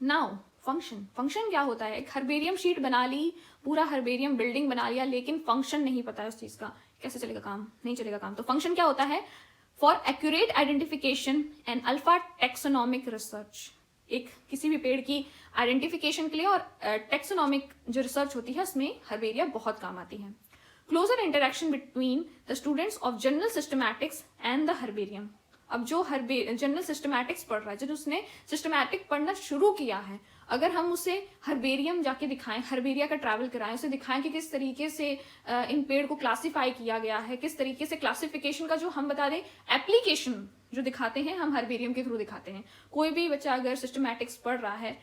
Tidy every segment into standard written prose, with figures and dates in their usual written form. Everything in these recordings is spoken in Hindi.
नाउ फंक्शन क्या होता है? एक हर्बेरियम शीट बना ली, पूरा हर्बेरियम बिल्डिंग बना लिया, लेकिन फंक्शन नहीं पता है उस चीज का, कैसे चलेगा काम? नहीं चलेगा काम। तो फंक्शन क्या होता है? For accurate identification and alpha taxonomic research. एक किसी भी पेड़ की आइडेंटिफिकेशन के लिए और टेक्सोनॉमिक जो रिसर्च होती है उसमें हर्बेरिया बहुत काम आती है। Closer interaction between the students of general systematics and the herbarium. अब जो जनरल सिस्टमैटिक्स पढ़ रहा है, जब उसने सिस्टमैटिक पढ़ना शुरू किया है, अगर हम उसे हर्बेरियम जाके दिखाएं, हर्बेरिया का ट्रैवल कराएं, उसे दिखाएं कि किस तरीके से इन पेड़ को क्लासिफाई किया गया है, किस तरीके से क्लासिफिकेशन का जो हम बता दें एप्लीकेशन जो दिखाते हैं, हम हर्बेरियम के थ्रू दिखाते हैं। कोई भी बच्चा अगर सिस्टमैटिक्स पढ़ रहा है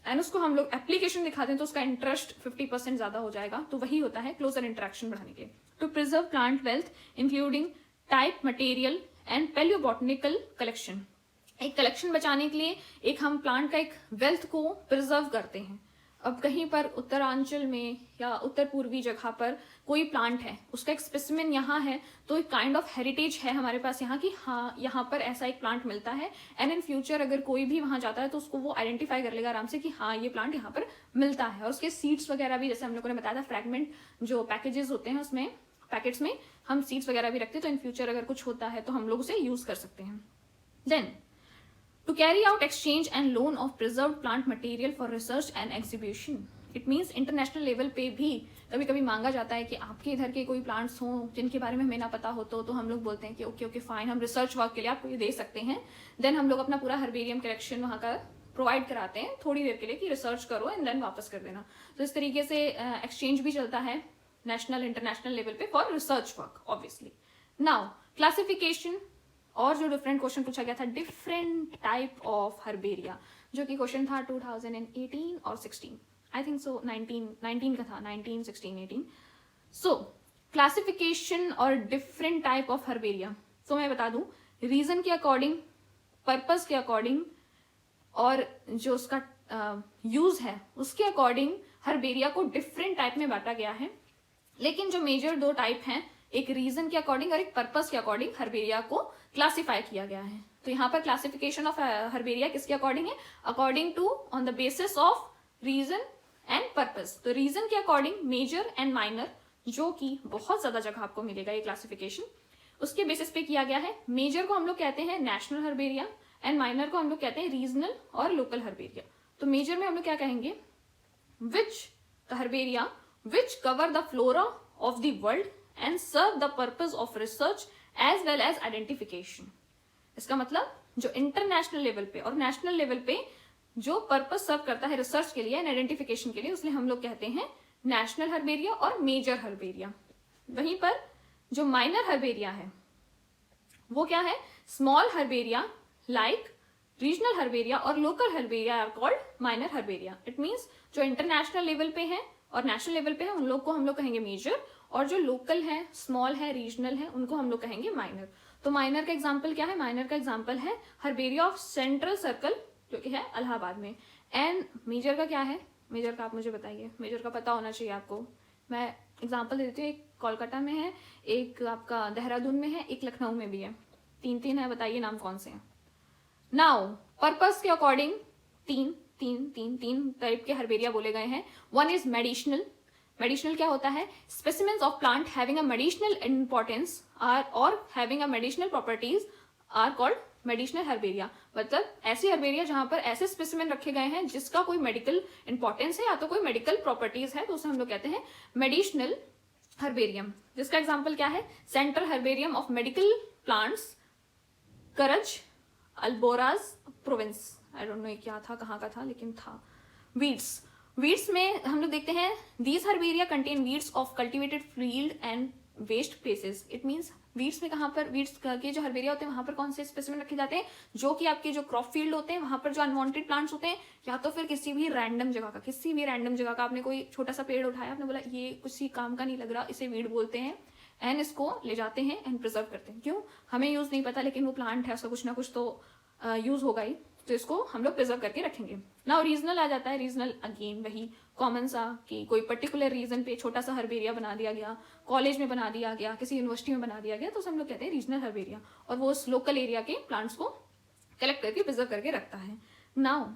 एंड उसको हम लोग एप्लीकेशन दिखाते हैं तो उसका इंटरेस्ट 50% ज्यादा हो जाएगा। तो वही होता है क्लोजर इंटरेक्शन बढ़ाने के लिए। To preserve plant wealth including type, material and palaeobotanical collection. एक कलेक्शन बचाने के लिए एक हम प्लांट का एक वेल्थ को प्रिजर्व करते हैं। अब कहीं पर उत्तरांचल में या उत्तर पूर्वी जगह पर कोई प्लांट है, उसका एक स्पेसिमेन यहाँ है, तो एक काइंड ऑफ हेरिटेज है हमारे पास यहाँ की, हाँ यहाँ पर ऐसा एक प्लांट मिलता है। एंड इन फ्यूचर अगर कोई भी वहां जाता है तो उसको वो आइडेंटिफाई कर लेगा आराम से कि हाँ ये प्लांट यहाँ पर मिलता है। और उसके सीड्स वगैरह भी, जैसे हम लोगों ने बताया था, फ्रैगमेंट जो पैकेजेस होते हैं उसमें, पैकेट्स में हम सीड्स वगैरह भी रखते हैं, तो इन फ्यूचर अगर कुछ होता है तो हम लोग उसे यूज कर सकते हैं। Then to carry out exchange and loan of preserved plant material for research and exhibition. It means international level पे भी कभी कभी मांगा जाता है कि आपके इधर के कोई प्लांट्स हों जिनके बारे में हमें ना पता हो, तो हम लोग बोलते हैं कि ओके फाइन, हम रिसर्च वर्क के लिए आपको ये दे सकते हैं। देन हम लोग अपना पूरा हर्बेरियम कलेक्शन वहाँ का प्रोवाइड कराते हैं थोड़ी देर के लिए कि रिसर्च करो एंड देन वापस कर देना। तो इस तरीके से एक्सचेंज भी चलता है नेशनल इंटरनेशनल लेवल पे for research work obviously. Now classification, और जो डिफरेंट क्वेश्चन पूछा गया था, डिफरेंट टाइप ऑफ हर्बेरिया, जो कि क्वेश्चन था 2018 और 16, आई थिंक सो 19 का था, 19, 16, 18। सो क्लासिफिकेशन और डिफरेंट टाइप ऑफ हर्बेरिया, तो मैं बता दूं रीजन के अकॉर्डिंग, पर्पस के अकॉर्डिंग और जो उसका यूज है उसके अकॉर्डिंग हर्बेरिया को डिफरेंट टाइप में बांटा गया है। लेकिन जो मेजर दो टाइप हैं, एक रीजन के अकॉर्डिंग और एक पर्पस के अकॉर्डिंग हर्बेरिया को क्लासिफाई किया गया है। तो यहाँ पर क्लासिफिकेशन ऑफ हर्बेरिया किसके अकॉर्डिंग है? According to on the basis of reason and purpose. तो रीजन के अकॉर्डिंग मेजर एंड माइनर, जो कि बहुत ज्यादा जगह आपको मिलेगा ये क्लासिफिकेशन, उसके बेसिस पे किया गया है। मेजर को हम लोग कहते हैं नेशनल हर्बेरिया एंड माइनर को हम लोग कहते हैं रीजनल और लोकल हर्बेरिया। तो मेजर में हम लोग क्या कहेंगे? Which the herbaria which cover the flora of the world and serve the purpose of research as well as identification। इसका मतलब जो इंटरनेशनल लेवल पे और नेशनल लेवल पे जो पर्पस सर्व करता है रिसर्च के लिए एंड आइडेंटिफिकेशन के लिए, उसलिए हम लोग कहते हैं नेशनल हर्बेरिया और मेजर हर्बेरिया। वहीं पर जो माइनर हर्बेरिया है वो क्या है? Small herbaria like regional herbaria और local herbaria are called minor herbaria. It means जो इंटरनेशनल लेवल पे है और नेशनल लेवल पे है उन लोग को हम लोग कहेंगे मेजर, और जो लोकल है, स्मॉल है, रीजनल है, उनको हम लोग कहेंगे माइनर। तो माइनर का एग्जांपल क्या है? माइनर का एग्जांपल है हर्बेरिया ऑफ सेंट्रल सर्कल, जो कि है इलाहाबाद में। एंड मेजर का क्या है? मेजर का आप मुझे बताइए, मेजर का पता होना चाहिए आपको। मैं एग्जांपल दे देती हूँ, एक कोलकाता में है, एक आपका देहरादून में है, एक लखनऊ में भी है, 3 है। बताइए नाम कौन से हैं? नाउ पर्पस के अकॉर्डिंग तीन टाइप के हर्बेरिया बोले गए हैं। One is medicinal. मेडिसिनल क्या होता है? Specimens of plant having a medicinal importance are और having a medicinal properties are called medicinal herbaria. मतलब ऐसे हर्बेरिया जहां पर ऐसे स्पेसिमेन रखे गए हैं जिसका कोई मेडिकल इंपॉर्टेंस है या तो कोई मेडिकल प्रॉपर्टीज है, तो उसे हम लोग कहते हैं मेडिसिनल हर्बेरियम। जिसका एग्जाम्पल क्या है? Central herbarium of medical plants, करज, अल्बोराज प्रोविंस। आई डोंट नो ये क्या था, कहाँ का था, लेकिन था। वीड्स में हम लोग देखते हैं these herbaria contain weeds of cultivated field and waste places. It means weeds में कहाँ पर, वीड्स के जो हर्बेरिया होते हैं वहां पर कौन से स्पेसिमेन रखे जाते हैं? जो कि आपके जो क्रॉप फील्ड होते हैं वहां पर जो अनवांटेड प्लांट्स होते हैं, या तो फिर किसी भी रैंडम जगह का आपने कोई छोटा सा पेड़ उठाया, आपने बोला ये किसी काम का नहीं लग रहा, इसे वीड बोलते हैं, एंड इसको ले जाते हैं एंड प्रिजर्व करते हैं। क्यों? हमें यूज नहीं पता, लेकिन वो प्लांट है, उसका कुछ ना कुछ तो यूज होगा ही, तो इसको हम लोग प्रिजर्व करके रखेंगे। ना रीजनल आ जाता है। रीजनल अगेन वही कॉमन सा कि कोई पर्टिकुलर रीजन पे छोटा सा हर्बेरिया बना दिया गया, कॉलेज में बना दिया गया, किसी यूनिवर्सिटी में बना दिया गया, तो हम लोग कहते हैं रीजनल हर्बेरिया, और वो उस लोकल एरिया के प्लांट्स को कलेक्ट करके प्रिजर्व करके रखता है। नाउ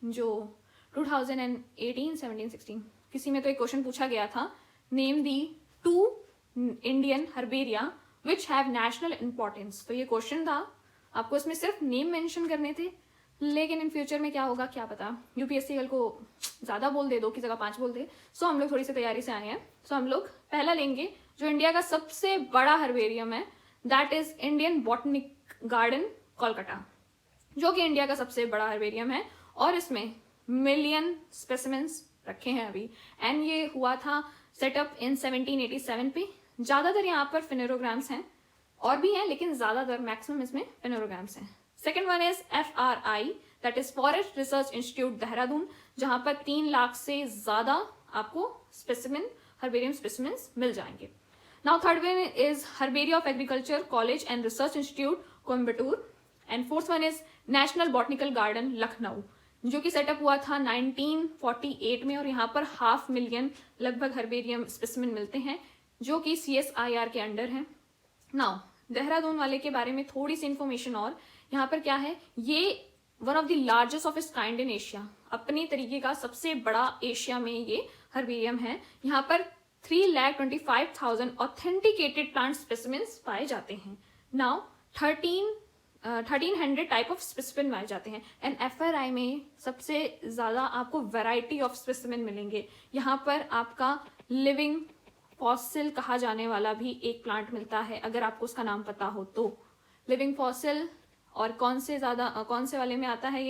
जो 2018, 17, 16 किसी में तो एक क्वेश्चन पूछा गया था, name the 2 Indian herbaria which have national importance. तो ये क्वेश्चन था, आपको इसमें सिर्फ नेम मेंशन करने थे, लेकिन इन फ्यूचर में क्या होगा क्या पता, यूपीएससी कल को ज्यादा बोल दे, 2 की जगह 5 बोल दे। सो हम लोग थोड़ी सी तैयारी से आए हैं। सो हम लोग पहला लेंगे जो इंडिया का सबसे बड़ा हर्बेरियम है, that is Indian botanic garden Kolkata, जो कि इंडिया का सबसे बड़ा हर्बेरियम है और इसमें मिलियन स्पेसिमेंस रखे हैं अभी। एंड ये हुआ था सेटअप इन 1787 पे। ज्यादातर यहाँ पर फिनेरोग्राम्स हैं, और भी हैं लेकिन ज्यादातर मैक्सिमम इसमें फिनेरोग्राम्स हैं। Second one is FRI, that is forest research institute Dehradun, जहां पर 3 लाख से ज्यादा आपको स्पेसिमेन, हर्बेरियम स्पेसिमेंस मिल जाएंगे। Now third one is herbaria of agriculture college and research institute Coimbatore. And fourth one is national botanical garden Lucknow, जो कि सेटअप हुआ था 1948 में, और यहाँ पर 500,000 लगभग हर्बेरियम स्पेसिमेन मिलते हैं, जो कि CSIR के अंडर है। नाउ देहरादून वाले के बारे में थोड़ी सी इंफॉर्मेशन और, यहाँ पर क्या है, ये one of the largest of its kind in Asia, अपने तरीके का सबसे बड़ा एशिया में ये हर्बेरियम है। यहाँ पर 3,25,000 ऑथेंटिकेटेड प्लांट स्पेसिमेंस पाए जाते हैं। नाउ 1300 टाइप ऑफ स्पेसिमेन पाए जाते हैं। एंड FRI में सबसे ज्यादा आपको वैरायटी ऑफ स्पेसिमेन मिलेंगे। यहाँ पर आपका लिविंग फॉसिल कहा जाने वाला भी एक प्लांट मिलता है, अगर आपको उसका नाम पता हो तो। लिविंग फॉसिल और कौन से वाले में आता है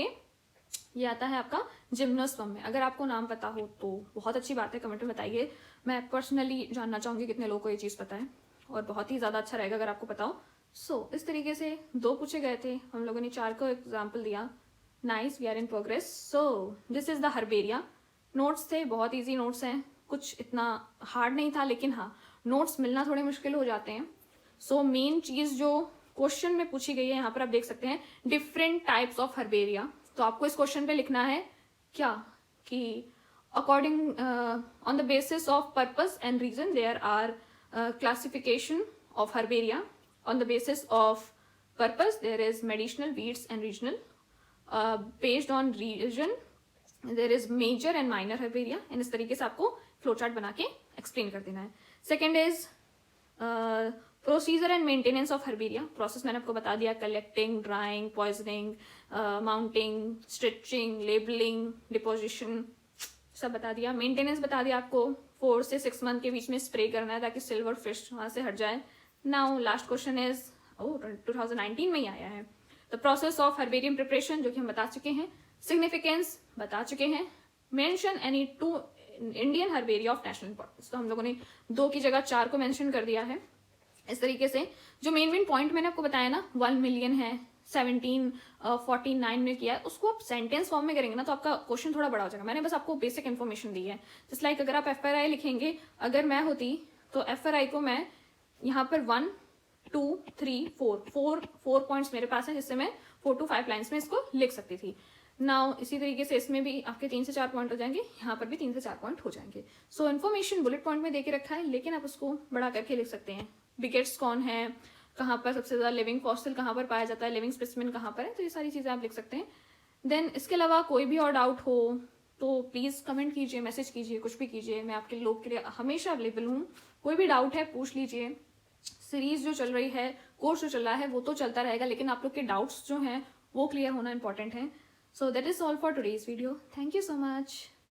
ये आता है आपका जिम्नोस्पर्म में। अगर आपको नाम पता हो तो बहुत अच्छी बात है, कमेंट में बताइए। मैं पर्सनली जानना चाहूंगी कितने लोगों को ये चीज पता है, और बहुत ही ज्यादा अच्छा रहेगा अगर आपको पता हो। सो इस तरीके से 2 पूछे गए थे, हम लोगों ने 4 को एग्जाम्पल दिया। Nice, we are in progress. So this is the herbaria. Notes थे, बहुत ईजी नोट्स हैं, कुछ इतना हार्ड नहीं था, लेकिन हाँ नोट्स मिलना थोड़े मुश्किल हो जाते हैं। सो मेन चीज जो क्वेश्चन में पूछी गई है, यहाँ पर आप देख सकते हैं डिफरेंट टाइप्स ऑफ हर्बेरिया। तो आपको इस क्वेश्चन पे लिखना है क्या, कि according on the basis of purpose and reason there are classification of herbaria. On the basis of purpose there is medicinal, weeds and regional. Based on reason there is major and minor herbaria. And इस तरीके से आपको फ्लो चार्ट बना के एक्सप्लेन कर देना है। Second is procedure and maintenance of herbaria. Process मैंने आपको बता दिया, collecting, drawing, poisoning, mounting, stretching, labelling, deposition, सब बता दिया। मेंटेनेंस बता दिया आपको, 4 से 6 मंथ के बीच में स्प्रे करना है ताकि सिल्वर फिश वहां से हट जाए। नाउ लास्ट क्वेश्चन इज 2019 में ही आया है, the process of herbarium preparation, जो कि हम बता चुके हैं। सिग्निफिकेंस बता चुके हैं। Mention any 2 Indian herbaria of national importance, तो हम लोगों ने 2 की जगह 4 को मेंशन कर दिया है। इस तरीके से जो मेन पॉइंट मैंने आपको बताया ना, 1 मिलियन है, 1749 में किया है, उसको आप सेंटेंस फॉर्म में करेंगे ना तो आपका क्वेश्चन थोड़ा बड़ा हो जाएगा। मैंने बस आपको बेसिक इन्फॉर्मेशन दी है। जस्ट लाइक अगर आप FRI लिखेंगे, अगर मैं होती तो FRI को मैं यहाँ पर 1, 2, 3, 4 पॉइंट्स मेरे पास है, जिससे मैं 4 to 5 लाइन्स में इसको लिख सकती थी। नाउ इसी तरीके से इसमें भी आपके 3 से 4 पॉइंट हो जाएंगे, यहाँ पर भी 3 से 4 पॉइंट हो जाएंगे। सो इन्फॉर्मेशन बुलेट पॉइंट में देके रखा है, लेकिन आप उसको बड़ा करके लिख सकते हैं। बिगेट्स कौन है, कहाँ पर सबसे ज्यादा लिविंग फॉसिल कहाँ पर पाया जाता है, लिविंग स्पेसिमेन कहाँ पर है, तो ये सारी चीजें आप लिख सकते हैं। देन इसके अलावा कोई भी और डाउट हो तो प्लीज कमेंट कीजिए, मैसेज कीजिए, कुछ भी कीजिए, मैं आपके लोग के लिए हमेशा अवेलेबल हूँ। कोई भी डाउट है पूछ लीजिए। सीरीज जो चल रही है, कोर्स जो चल रहा है वो तो चलता रहेगा, लेकिन आप लोग के डाउट्स जो हैं वो क्लियर होना इंपॉर्टेंट है। So that is all for today's video. Thank you so much.